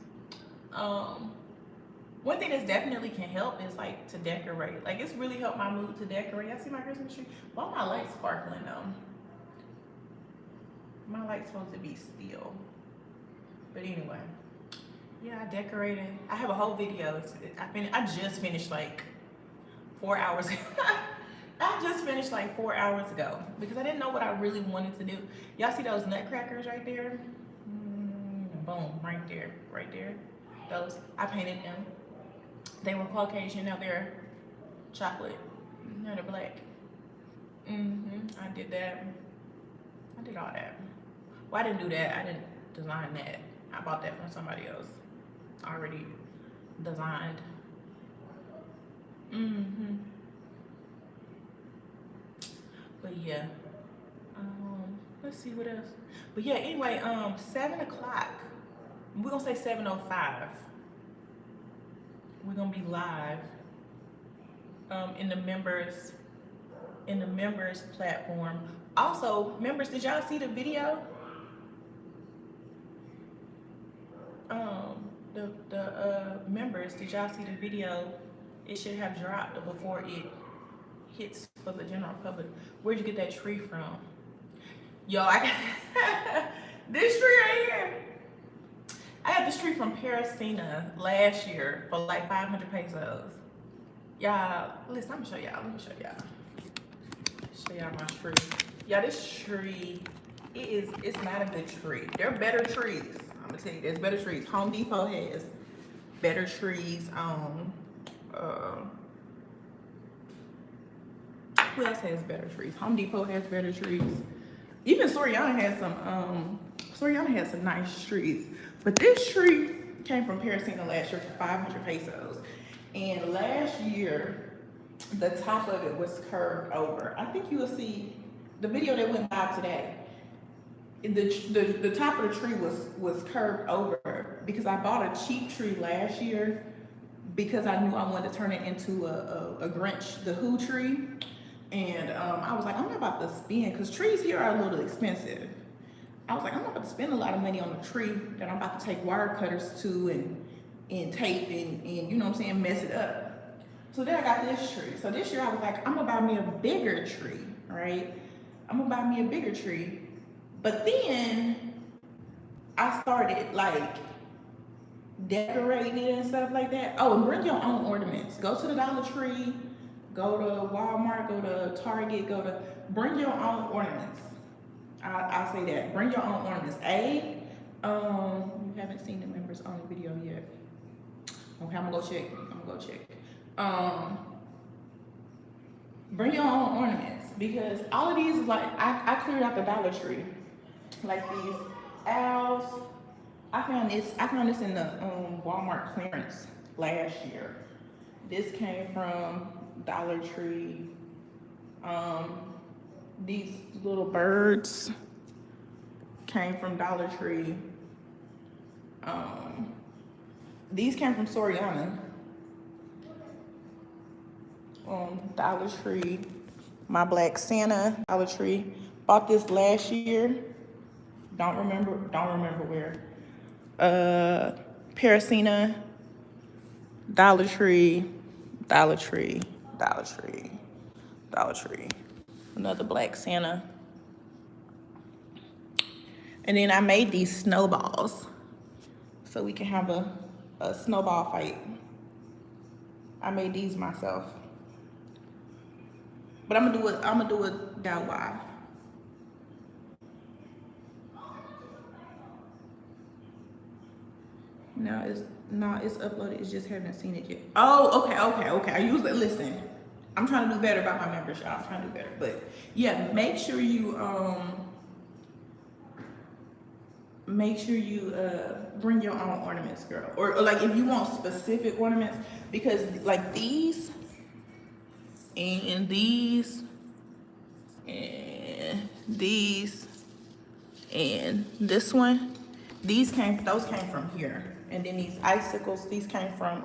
One thing that's definitely can help is like to decorate. Like, it's really helped my mood to decorate. I see my Christmas tree. Why are my lights sparkling though? My light's supposed to be still. But anyway, yeah, I decorated. I have a whole video. I just finished like 4 hours. I just finished like 4 hours ago because I didn't know what I really wanted to do. Y'all see those nutcrackers right there? Boom, right there. Those, I painted them. They were Caucasian, now they're chocolate. Now they're black. I did that. I did all that. Well, I didn't do that. I didn't design that. I bought that from somebody else. Already designed. But yeah. Let's see what else. But yeah, anyway, 7 o'clock. We're gonna say 7:05. We're gonna be live in the members platform. Also, members, did y'all see the video? The members, did y'all see the video? It should have dropped before it hits for the general public. Where'd you get that tree from? Yo, I got this tree right here. I got this tree from Parisina last year for like 500 pesos. Y'all, listen, let me show y'all. Show y'all my tree. Y'all, this tree, it's not a good tree. There are better trees. I'm gonna tell you, there's better trees. Home Depot has better trees. Who else has better trees? Home Depot has better trees. Even Soriana has some nice trees. But this tree came from Parisina last year for 500 pesos. And last year, the top of it was curved over. I think you will see the video that went live today. The top of the tree was curved over because I bought a cheap tree last year because I knew I wanted to turn it into a Grinch, the Who tree. And I was like, I'm not about to spend, because trees here are a little expensive. I was like, I'm not about to spend a lot of money on a tree that I'm about to take wire cutters to and tape and you know what I'm saying, mess it up. So then I got this tree. So this year I was like, I'm gonna buy me a bigger tree, right? I'm gonna buy me a bigger tree. But then I started like decorating it and stuff like that. Oh, and bring your own ornaments. Go to the Dollar Tree, go to Walmart, go to Target, bring your own ornaments. I'll say that. Bring your own ornaments. You haven't seen the members only video yet. Okay, I'm gonna go check. Bring your own ornaments, because all of these is like, I cleared out the Dollar Tree. Like these owls. I found this in the Walmart clearance last year. This came from Dollar Tree. These little birds came from Dollar Tree. These came from Soriana. Dollar Tree. My Black Santa, Dollar Tree. Bought this last year. Don't remember where. Paracina, Dollar Tree, Dollar Tree, Dollar Tree, Dollar Tree. Another Black Santa. And then I made these snowballs so we can have a snowball fight. I made these myself. But I'm gonna do it DIY. No, it's uploaded. It's just haven't seen it yet. Oh, okay. I usually listen. I'm trying to do better about my members, y'all. I'm trying to do better. But yeah, make sure you bring your own ornaments, girl. Or like if you want specific ornaments, because like these and these and these and this one, those came from here. And then these icicles, these came from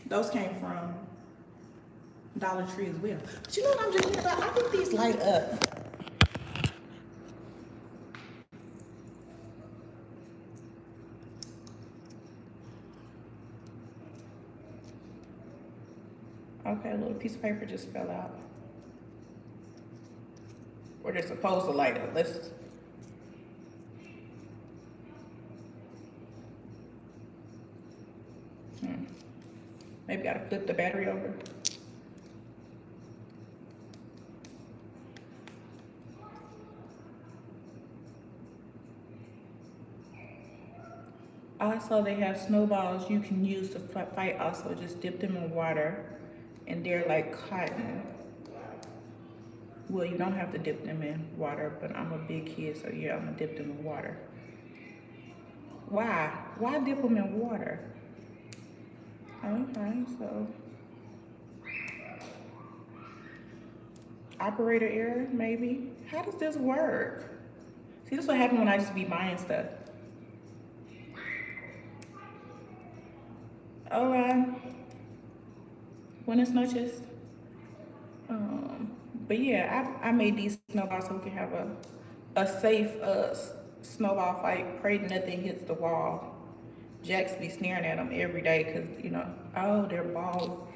those came from Dollar Tree as well. But you know what I'm just thinking about? I think these light up. Okay, a little piece of paper just fell out. Or they're supposed to light up. Let's. Maybe gotta flip the battery over. Also, they have snowballs you can use to fight. Also, just dip them in water, and they're like cotton. Well, you don't have to dip them in water, but I'm a big kid, so yeah, I'm gonna dip them in water. Why? Why dip them in water? Okay, so operator error, maybe. How does this work? See, this is what happens when I just be buying stuff. Alright. Buenas noches. But yeah, I made these snowballs so we can have a safe snowball fight. Pray nothing hits the wall. Jax be staring at them every day because, you know, oh, they're ball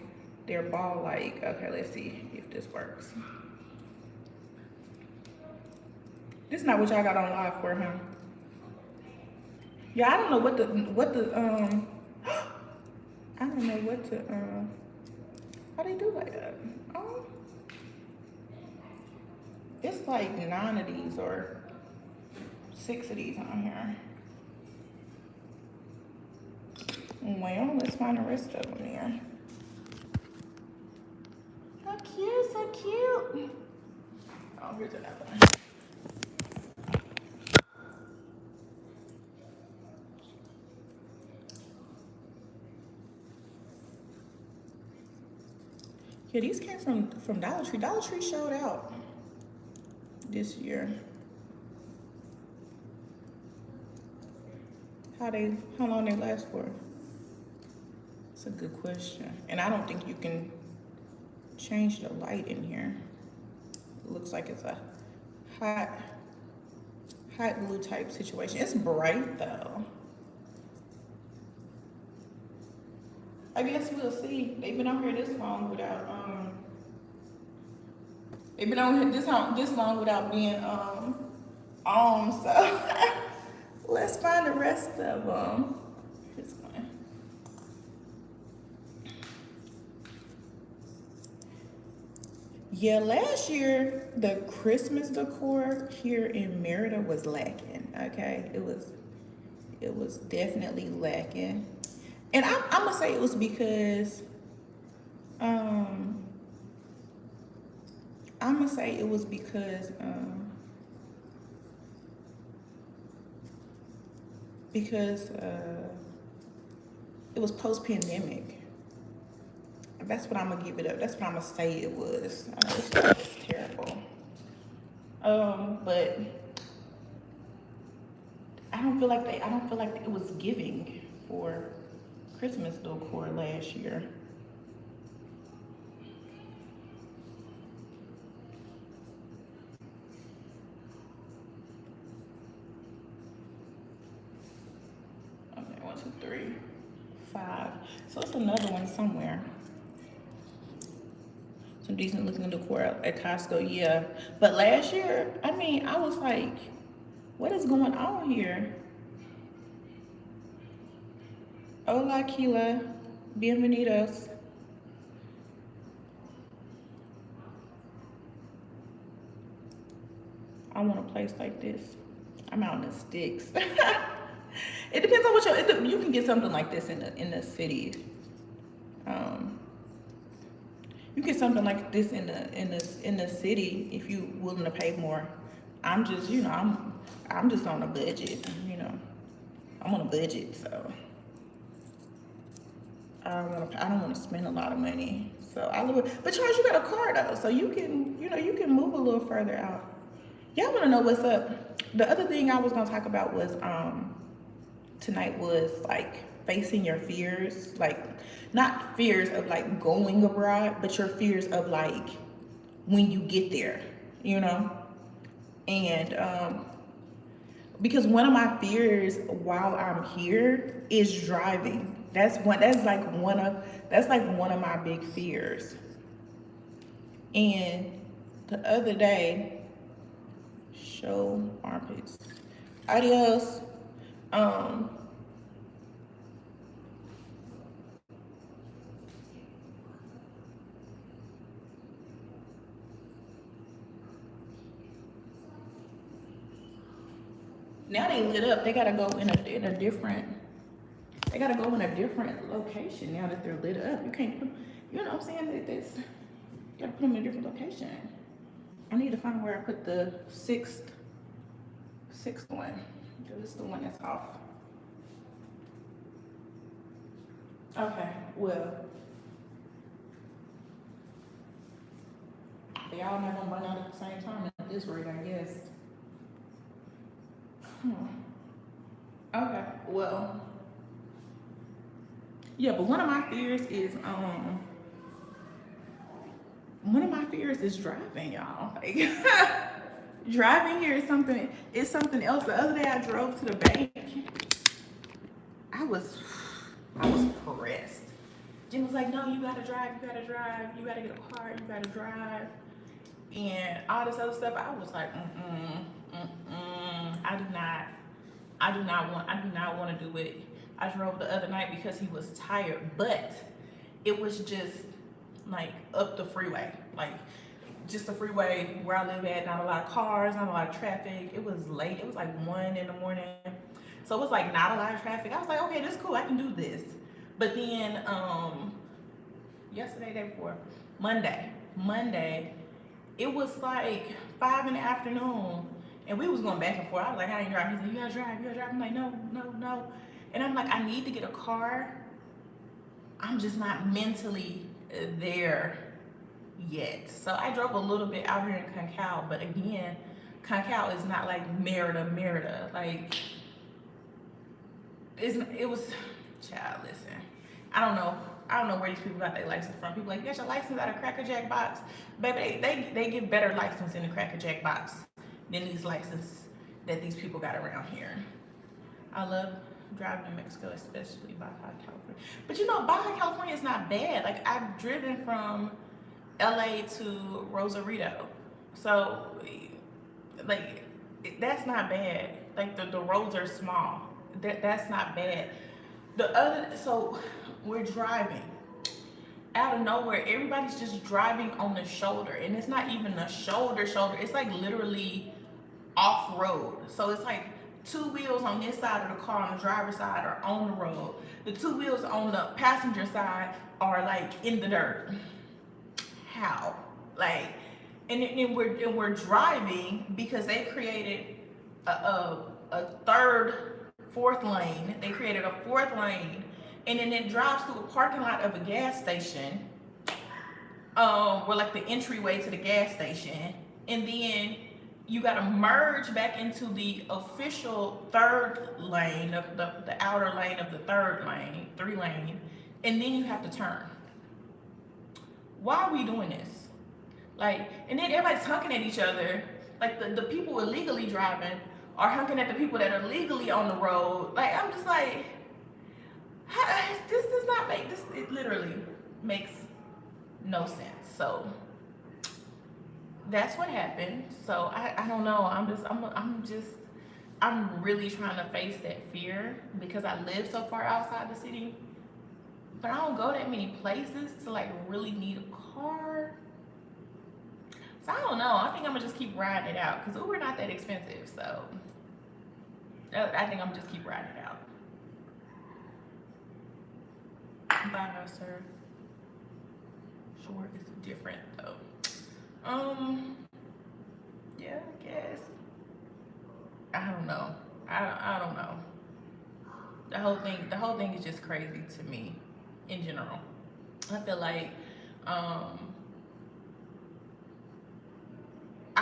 like. Okay, let's see if this works. This is not what y'all got on live for, huh? Yeah, I don't know what the I don't know what to how they do like that. Oh, it's like 9 of these or 6 of these on here. Well, let's find the rest of them here. So cute, so cute. Oh, here's another one. Yeah, these came from Dollar Tree. Dollar Tree showed out this year. How long they last for? It's a good question. And I don't think you can change the light in here. It looks like it's a hot glue type situation. It's bright though. I guess we'll see. They've been on here this long without they've been on here this long without being on, so let's find the rest of them. This one. Yeah, last year the Christmas decor here in Merida was lacking. Okay, it was definitely lacking. And I'm gonna say it was because it was post-pandemic. That's what I'm gonna give it up. That's what I'm gonna say it was. I know this is terrible. But I don't feel like it was giving for Christmas decor last year. Okay, 1, 2, 3, 5. So it's another one somewhere. Some decent looking decor at Costco, yeah. But last year, I mean, I was like, what is going on here? Hola, Keela. Bienvenidos. I want a place like this. I'm out in the sticks. It depends on what you can get something like this in the city. You get something like this in the city if you willing to pay more. I'm just, I'm just on a budget, I'm on a budget, so I don't want to spend a lot of money. So but Charles, you got a car though, so you can, you can move a little further out. Y'all want to know what's up? The other thing I was gonna talk about was tonight was like facing your fears, like not fears of like going abroad, but your fears of like when you get there, and because one of my fears while I'm here is driving. That's like one of my big fears. And the other day, show armpits. Adios. Now they lit up. They gotta go in a different. They gotta go in a different location now that they're lit up. You can't put, you know what I'm saying? You gotta put them in a different location. I need to find where I put the sixth one. This is the one that's off. Okay, well, they all not gonna run out at the same time at this rate, I guess. Okay, well, yeah, but one of my fears is driving, y'all. Like, driving here is something else. The other day I drove to the bank. I was pressed. Jim was like, no, you gotta drive, you gotta get a car, you gotta drive, and all this other stuff. I was like, I do not want to do it. I drove the other night because he was tired, but it was just like up the freeway, like just the freeway where I live at. Not a lot of cars, not a lot of traffic. It was late. It was like 1 in the morning, so it was like not a lot of traffic. I was like, okay, this is cool. I can do this. But then yesterday, day before, Monday, it was like 5 in the afternoon. And we was going back and forth. I was like, I ain't driving. He's like, you gotta drive. I'm like, no. And I'm like, I need to get a car. I'm just not mentally there yet. So I drove a little bit out here in Concal, but again, Concal is not like Merida. Like, it was, child, listen. I don't know where these people got their license from. People like, you got your license out of Cracker Jack box. Baby, they get better license in the Cracker Jack box than these licenses that these people got around here. I love driving in Mexico, especially Baja California. But Baja California is not bad. Like, I've driven from LA to Rosarito. So, like, that's not bad. Like, the roads are small. That's not bad. So we're driving. Out of nowhere, everybody's just driving on the shoulder. And it's not even a shoulder. It's like literally off-road. So it's like 2 wheels on this side of the car on the driver's side are on the road. The 2 wheels on the passenger side are like in the dirt. How? Like, and we're driving because they created a fourth lane. They created a 4th lane, and then it drives through a parking lot of a gas station. Or like the entryway to the gas station, and then you got to merge back into the official third lane of the outer lane of the third lane, 3 lane, and then you have to turn. Why are we doing this? Like, and then everybody's honking at each other. Like the people illegally driving are honking at the people that are legally on the road. Like, I'm just like, this does not make this. It literally makes no sense. So that's what happened. So I don't know. I'm really trying to face that fear because I live so far outside the city, but I don't go that many places to like really need a car. So I don't know. I think I'm gonna just keep riding it out because Uber not that expensive. So I think I'm gonna just keep riding it out. Bye, sir. Short is different though. Yeah, I guess. I don't know. I don't know. The whole thing is just crazy to me in general. I feel like I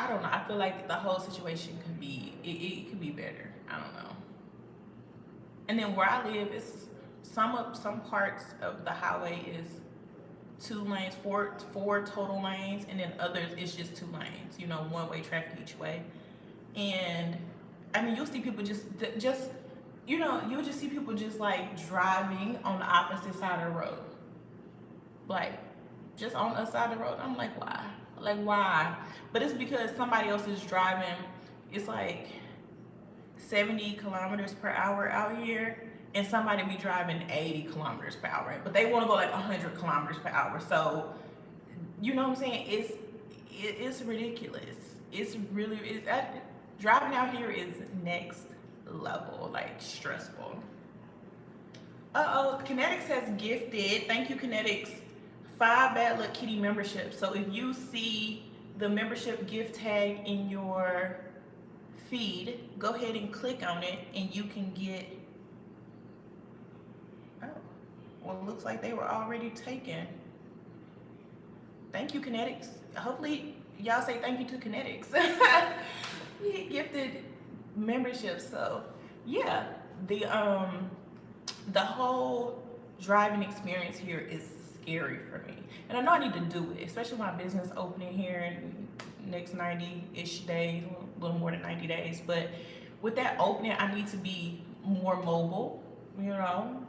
don't know. I feel like the whole situation could be it could be better. I don't know. And then where I live is some parts of the highway is 2 lanes, four total lanes, and then others it's just 2 lanes, you know, one-way traffic each way. And I mean, you'll see people just you know, you'll just see people just like driving on the opposite side of the road, like just on the side of the road. I'm like, why? Like, why? But it's because somebody else is driving. It's like 70 kilometers per hour out here, and somebody be driving 80 kilometers per hour, but they want to go like 100 kilometers per hour. So, you know what I'm saying? It's ridiculous. It's really driving out here is next level, like stressful. Uh-oh, Kinetics has gifted, thank you Kinetics, 5 Bad Luck Kitty memberships. So if you see the membership gift tag in your feed, go ahead and click on it and you can get, oh, well, it looks like they were already taken. Thank you Kinetics. Hopefully y'all say thank you to Kinetics. We gifted memberships. So yeah, the whole driving experience here is scary for me, and I know I need to do it, especially my business opening here in next 90-ish days, a little more than 90 days. But with that opening, I need to be more mobile, you know.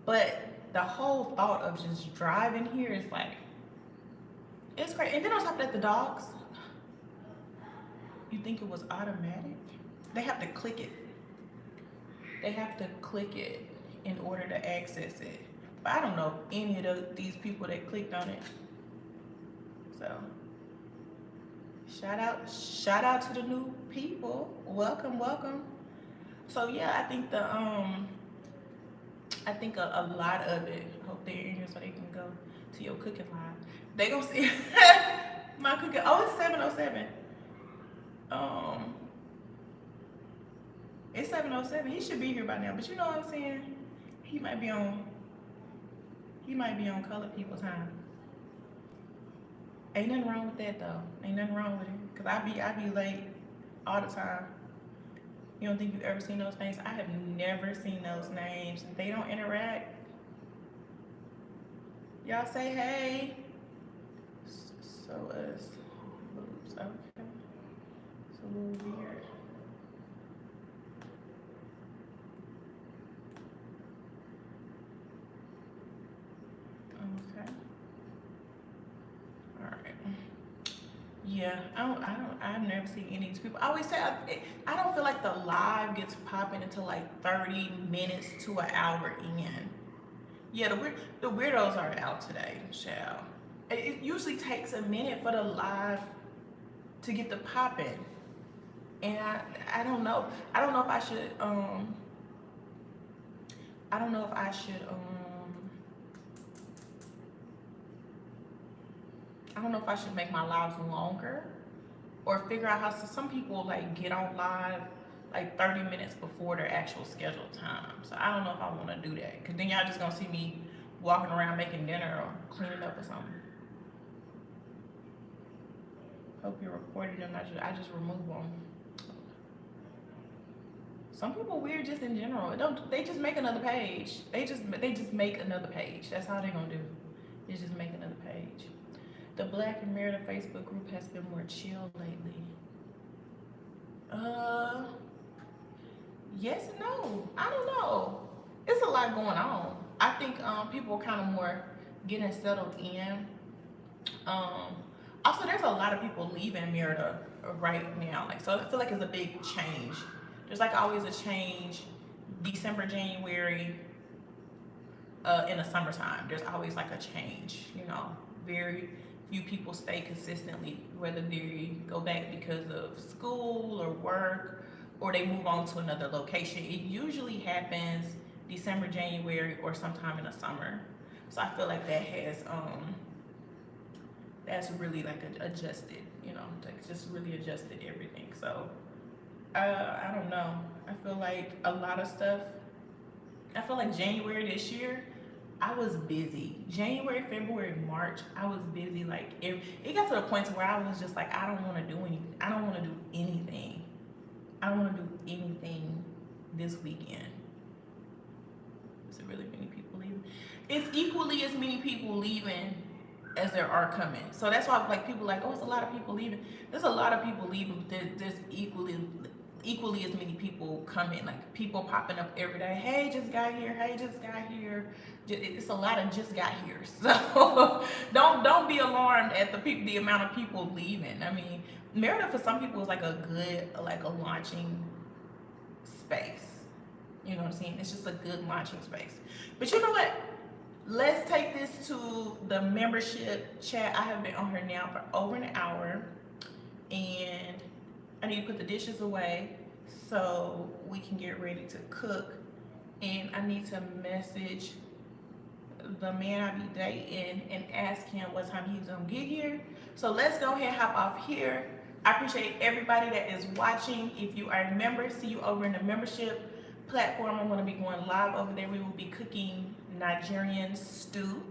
But the whole thought of just driving here is like, it's crazy. And then on top of that, the dogs, you think it was automatic? They have to click it. They have to click it in order to access it. But I don't know any of these people that clicked on it. So shout out to the new people. Welcome, welcome. So yeah, I think a lot of it. Hope they're in here so they can go to your cooking live. They gonna see my cooking. Oh, it's 7:07. It's 7:07. He should be here by now, but you know what I'm saying? He might be on colored people time. Ain't nothing wrong with that though. Ain't nothing wrong with it. Cause I be late all the time. You don't think you've ever seen those names? I have never seen those names. They don't interact. Y'all say hey. So us. Oops, okay. It's a little weird. Okay. All right. Yeah, I've never seen any of these people. I always say I don't feel like the live gets popping until like 30 minutes to an hour in. Yeah, the weirdos are out today, child. It usually takes a minute for the live to get the popping, and I don't know. I don't know if I should I don't know if I should I don't know if I should make my lives longer or figure out how some people like get on live like 30 minutes before their actual scheduled time. So I don't know if I want to do that, because then y'all just gonna see me walking around making dinner or cleaning up or something. Hope you reported them. I just remove them. Some people weird just in general. They just make another page. They just make another page. That's how they're gonna do. Is just make another page. The Black and Married Facebook group has been more chill lately. Yes and no. I don't know. It's a lot going on. I think people are kind of more getting settled in. Also, there's a lot of people leaving Merida right now. Like, so I feel like it's a big change. There's like always a change. December, January, in the summertime, there's always like a change. You know, very few people stay consistently, whether they go back because of school or work, or they move on to another location. It usually happens December, January, or sometime in the summer. So I feel like that has that's really like adjusted, you know, like just really adjusted everything. So I don't know. I feel like a lot of stuff. I feel like January this year, I was busy. January, February, March, I was busy. Like it got to the point where I was just like, I don't want to do anything. I don't want to do anything. I don't want to do anything this weekend. Is there really many people leaving? It's equally as many people leaving as there are coming. So that's why like people like, oh, it's a lot of people leaving. There's a lot of people leaving. There's equally as many people coming. Like people popping up every day. Hey, just got here. Hey, just got here. It's a lot of just got here. So don't be alarmed at the amount of people leaving. I mean, Merida for some people is like a good launching space. You know what I'm saying? It's just a good launching space. But you know what? Let's take this to the membership chat. I have been on here now for over an hour, and I need to put the dishes away so we can get ready to cook. And I need to message the man I be dating and ask him what time he's gonna get here. So let's go ahead and hop off here. I appreciate everybody that is watching. If you are a member, see you over in the membership platform. I'm going to be going live over there. We will be cooking Nigerian stew.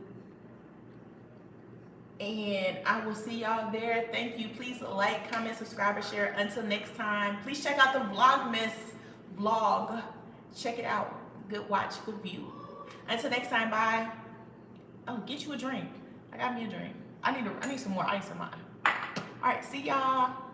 And I will see y'all there. Thank you. Please like, comment, subscribe, and share. Until next time, please check out the Vlogmas vlog. Check it out. Good watch, good view. Until next time, bye. Oh, get you a drink. I got me a drink. I need some more ice in mine. All right, see y'all.